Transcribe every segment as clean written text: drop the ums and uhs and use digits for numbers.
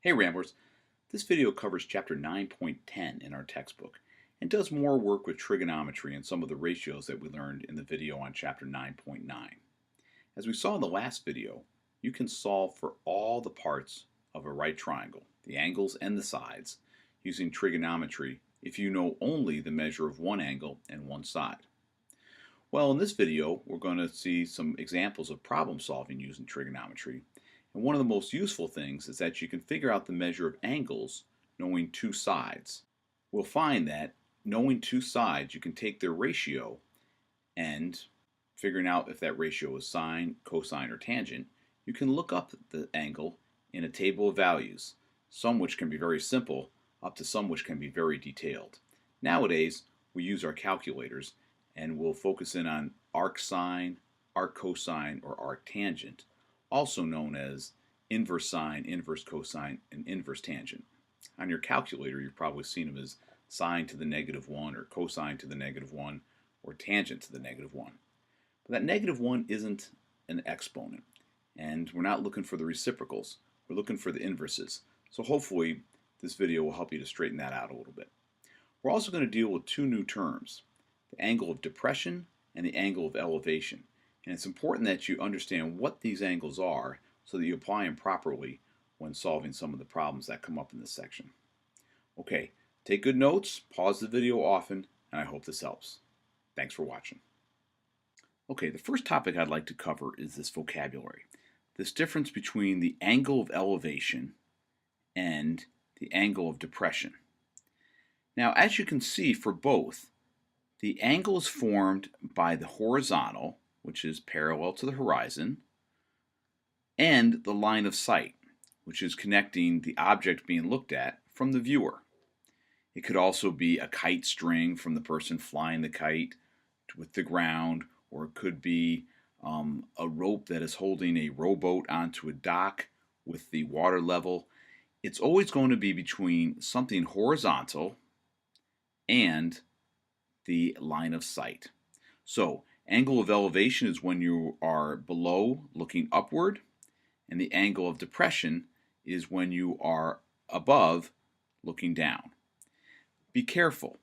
Hey Ramblers, this video covers chapter 9.10 in our textbook and does more work with trigonometry and some of the ratios that we learned in the video on chapter 9.9. As we saw in the last video, you can solve for all the parts of a right triangle, the angles and the sides, using trigonometry if you know only the measure of one angle and one side. Well, in this video, we're going to see some examples of problem solving using trigonometry. And one of the most useful things is that you can figure out the measure of angles knowing two sides. We'll find that knowing two sides, you can take their ratio and figuring out if that ratio is sine, cosine, or tangent, you can look up the angle in a table of values, some which can be very simple, up to some which can be very detailed. Nowadays, we use our calculators and we'll focus in on arc sine, arc cosine, or arc tangent, also known as inverse sine, inverse cosine, and inverse tangent. On your calculator, you've probably seen them as sine to the -1 or cosine to the -1 or tangent to the -1. But that -1 isn't an exponent, and we're not looking for the reciprocals. We're looking for the inverses. So hopefully this video will help you to straighten that out a little bit. We're also going to deal with two new terms, the angle of depression and the angle of elevation. And it's important that you understand what these angles are so that you apply them properly when solving some of the problems that come up in this section. Okay, take good notes, pause the video often, and I hope this helps. Thanks for watching. Okay, the first topic I'd like to cover is this vocabulary. This difference between the angle of elevation and the angle of depression. Now, as you can see for both, the angle is formed by the horizontal, which is parallel to the horizon, and the line of sight, which is connecting the object being looked at from the viewer. It could also be a kite string from the person flying the kite with the ground, or it could be a rope that is holding a rowboat onto a dock with the water level. It's always going to be between something horizontal and the line of sight. So, angle of elevation is when you are below looking upward, and the angle of depression is when you are above looking down. Be careful.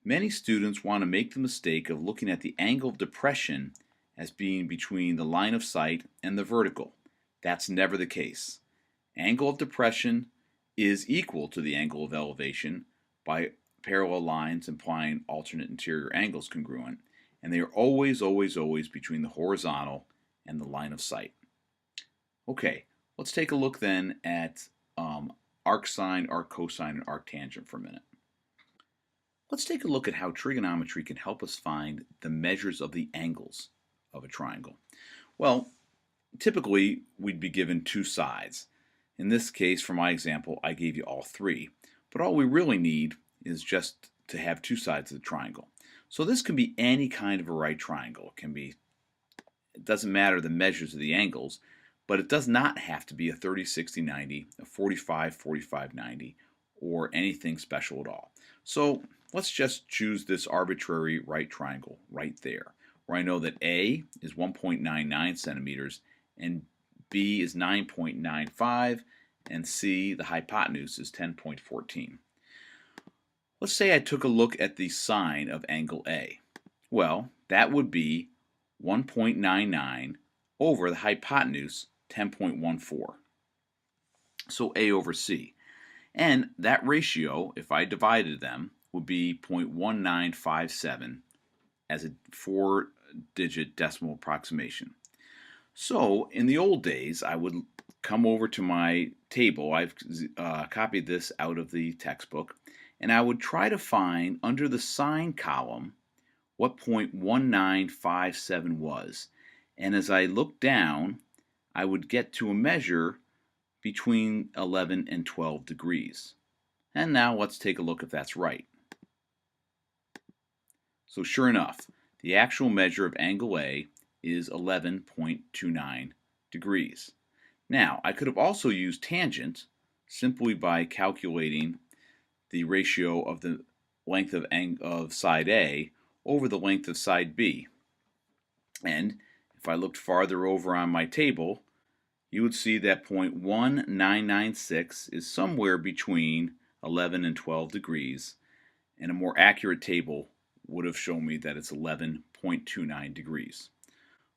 Many students want to make the mistake of looking at the angle of depression as being between the line of sight and the vertical. That's never the case. Angle of depression is equal to the angle of elevation by parallel lines implying alternate interior angles congruent, and they are always between the horizontal and the line of sight. Okay, let's take a look then at arc sine, arc cosine, and arc tangent for a minute. Let's take a look at how trigonometry can help us find the measures of the angles of a triangle. Well, typically we'd be given two sides. In this case, for my example, I gave you all three, but all we really need is just to have two sides of the triangle. So this can be any kind of a right triangle. It doesn't matter the measures of the angles, but it does not have to be a 30, 60, 90, a 45, 45, 90, or anything special at all. So let's just choose this arbitrary right triangle right there, where I know that A is 1.99 centimeters, and B is 9.95, and C, the hypotenuse, is 10.14. Let's say I took a look at the sine of angle A. Well, that would be 1.99 over the hypotenuse, 10.14. So A over C. And that ratio, if I divided them, would be 0.1957 as a 4-digit decimal approximation. So in the old days, I would come over to my table. I've copied this out of the textbook, and I would try to find under the sine column what 0.1957 was. And as I looked down, I would get to a measure between 11 and 12 degrees. And now let's take a look if that's right. So sure enough, the actual measure of angle A is 11.29 degrees. Now, I could have also used tangent simply by calculating the ratio of the length of side A over the length of side B. And if I looked farther over on my table, you would see that point 1996 is somewhere between 11 and 12 degrees, and a more accurate table would have shown me that it's 11.29 degrees.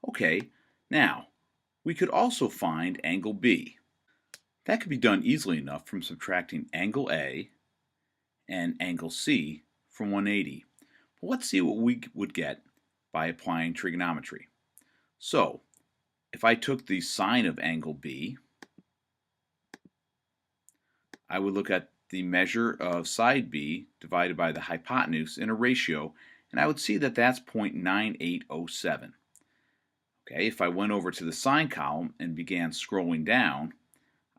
Okay, now we could also find angle B. That could be done easily enough from subtracting angle A and angle C from 180. But let's see what we would get by applying trigonometry. So, if I took the sine of angle B, I would look at the measure of side B divided by the hypotenuse in a ratio, and I would see that that's 0.9807. Okay, if I went over to the sine column and began scrolling down,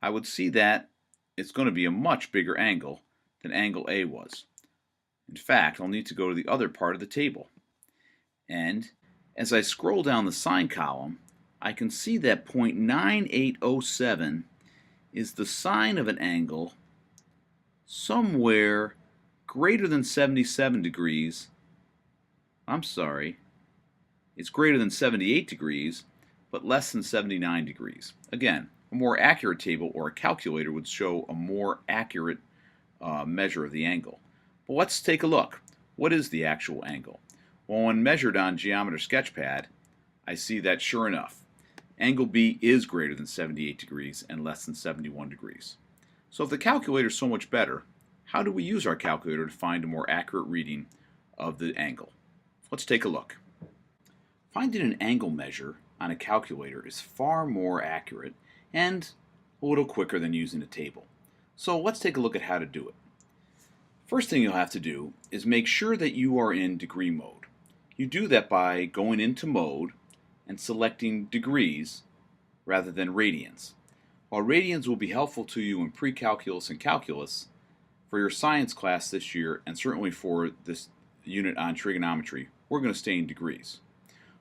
I would see that it's going to be a much bigger angle than angle A was. In fact, I'll need to go to the other part of the table. And as I scroll down the sine column, I can see that 0.9807 is the sine of an angle somewhere greater than 77 degrees. I'm sorry, it's greater than 78 degrees, but less than 79 degrees. Again, a more accurate table or a calculator would show a more accurate measure of the angle. But let's take a look. What is the actual angle? Well, when measured on Geometer Sketchpad, I see that sure enough, angle B is greater than 78 degrees and less than 71 degrees. So if the calculator is so much better, how do we use our calculator to find a more accurate reading of the angle? Let's take a look. Finding an angle measure on a calculator is far more accurate and a little quicker than using a table. So let's take a look at how to do it. First thing you'll have to do is make sure that you are in degree mode. You do that by going into mode and selecting degrees rather than radians. While radians will be helpful to you in pre-calculus and calculus, for your science class this year, and certainly for this unit on trigonometry, we're going to stay in degrees.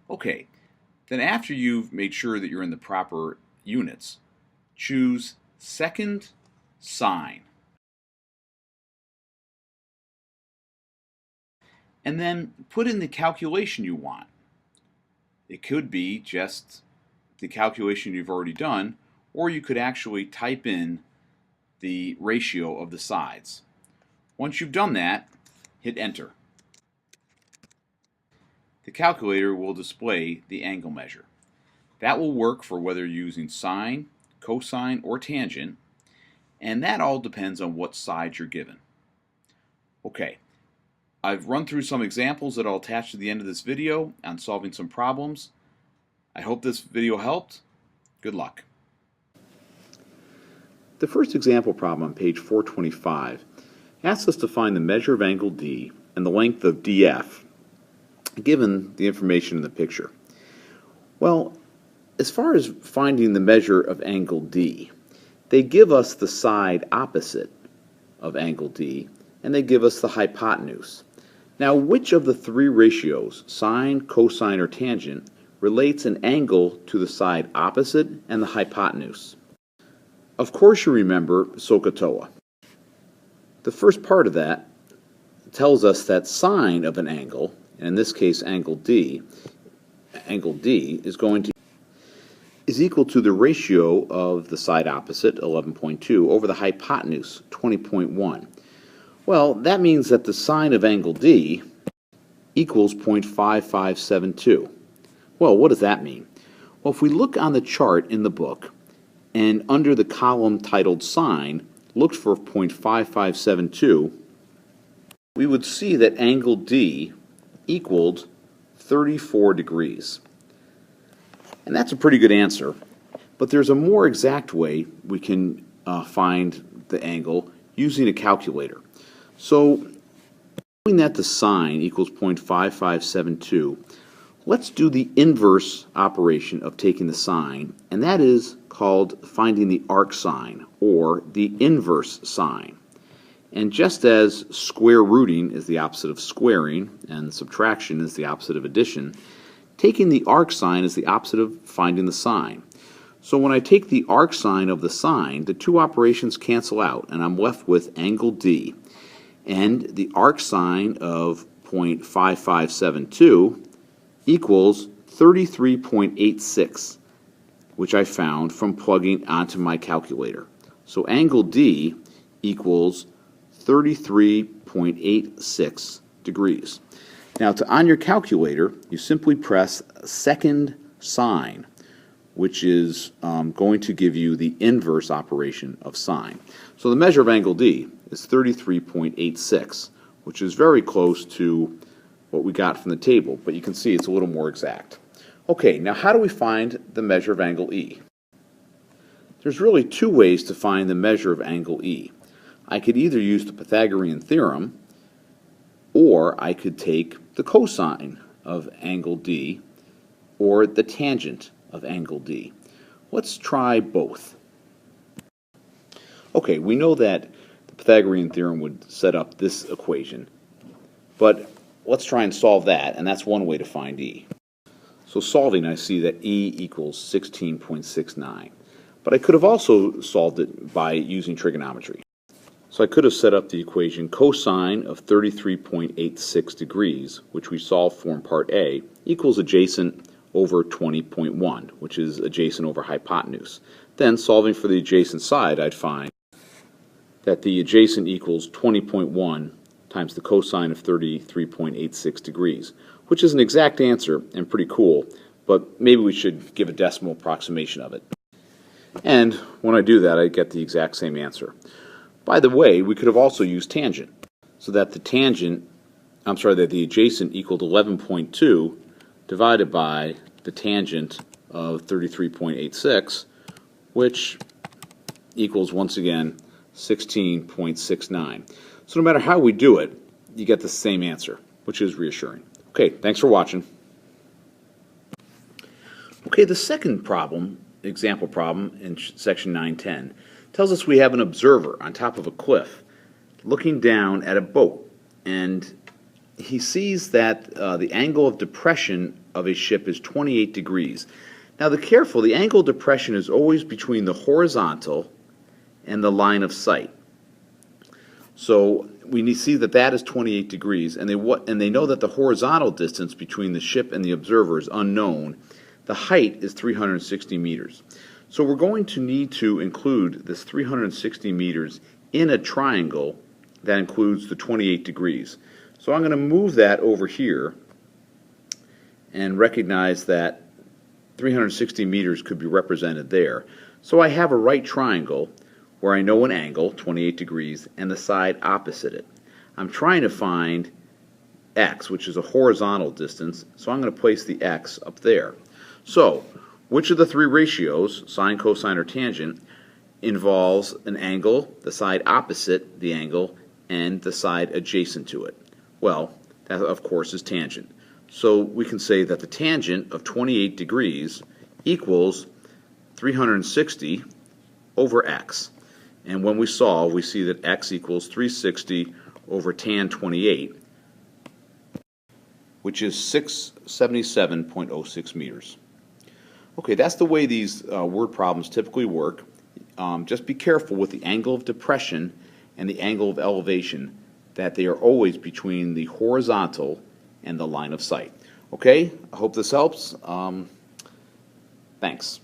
Okay, then after you've made sure that you're in the proper units, choose second sine. And then put in the calculation you want. It could be just the calculation you've already done, or you could actually type in the ratio of the sides. Once you've done that, hit enter. The calculator will display the angle measure. That will work for whether you're using sine, cosine, or tangent, and that all depends on what side you're given. Okay, I've run through some examples that I'll attach to the end of this video on solving some problems. I hope this video helped. Good luck. The first example problem on page 425 asks us to find the measure of angle D and the length of DF given the information in the picture. Well, as far as finding the measure of angle D, they give us the side opposite of angle D and they give us the hypotenuse. Now, which of the three ratios, sine, cosine, or tangent, relates an angle to the side opposite and the hypotenuse? Of course you remember SOHCAHTOA. The first part of that tells us that sine of an angle, and in this case angle D is equal to the ratio of the side opposite, 11.2, over the hypotenuse, 20.1. Well, that means that the sine of angle D equals 0.5572. Well, what does that mean? Well, if we look on the chart in the book, and under the column titled Sine, look for 0.5572, we would see that angle D equaled 34 degrees. And that's a pretty good answer, but there's a more exact way we can find the angle using a calculator. So, knowing that the sine equals 0.5572, let's do the inverse operation of taking the sine, and that is called finding the arc sine, or the inverse sine. And just as square rooting is the opposite of squaring, and subtraction is the opposite of addition, taking the arc sine is the opposite of finding the sine. So when I take the arc sine of the sine, the two operations cancel out, and I'm left with angle D. And the arc sine of 0.5572 equals 33.86, which I found from plugging onto my calculator. So angle D equals 33.86 degrees. Now, on your calculator, you simply press second sine, which is going to give you the inverse operation of sine. So the measure of angle D is 33.86, which is very close to what we got from the table, but you can see it's a little more exact. Okay, now how do we find the measure of angle E? There's really two ways to find the measure of angle E. I could either use the Pythagorean theorem, or I could take the cosine of angle D or the tangent of angle D. Let's try both. Okay, we know that the Pythagorean theorem would set up this equation, but let's try and solve that, and that's one way to find E. So solving, I see that E equals 16.69, but I could have also solved it by using trigonometry. So I could have set up the equation cosine of 33.86 degrees, which we solved for in part A, equals adjacent over 20.1, which is adjacent over hypotenuse. Then, solving for the adjacent side, I'd find that the adjacent equals 20.1 times the cosine of 33.86 degrees, which is an exact answer and pretty cool, but maybe we should give a decimal approximation of it. And when I do that, I get the exact same answer. By the way, we could have also used tangent, so that the adjacent equaled 11.2 divided by the tangent of 33.86, which equals, once again, 16.69. So no matter how we do it, you get the same answer, which is reassuring. Okay, thanks for watching. Okay, the second problem, example problem in section 910, tells us we have an observer on top of a cliff looking down at a boat, and he sees that the angle of depression of a ship is 28 degrees. Now, the angle of depression is always between the horizontal and the line of sight. So we see that that is 28 degrees, and they know that the horizontal distance between the ship and the observer is unknown. The height is 360 meters. So we're going to need to include this 360 meters in a triangle that includes the 28 degrees. So I'm going to move that over here and recognize that 360 meters could be represented there. So I have a right triangle where I know an angle, 28 degrees, and the side opposite it. I'm trying to find x, which is a horizontal distance, so I'm going to place the x up there. So, which of the three ratios, sine, cosine, or tangent, involves an angle, the side opposite the angle, and the side adjacent to it? Well, that of course is tangent. So we can say that the tangent of 28 degrees equals 360 over x. And when we solve, we see that x equals 360 over tan 28, which is 677.06 meters. Okay, that's the way these word problems typically work. Just be careful with the angle of depression and the angle of elevation, that they are always between the horizontal and the line of sight. Okay, I hope this helps. Thanks.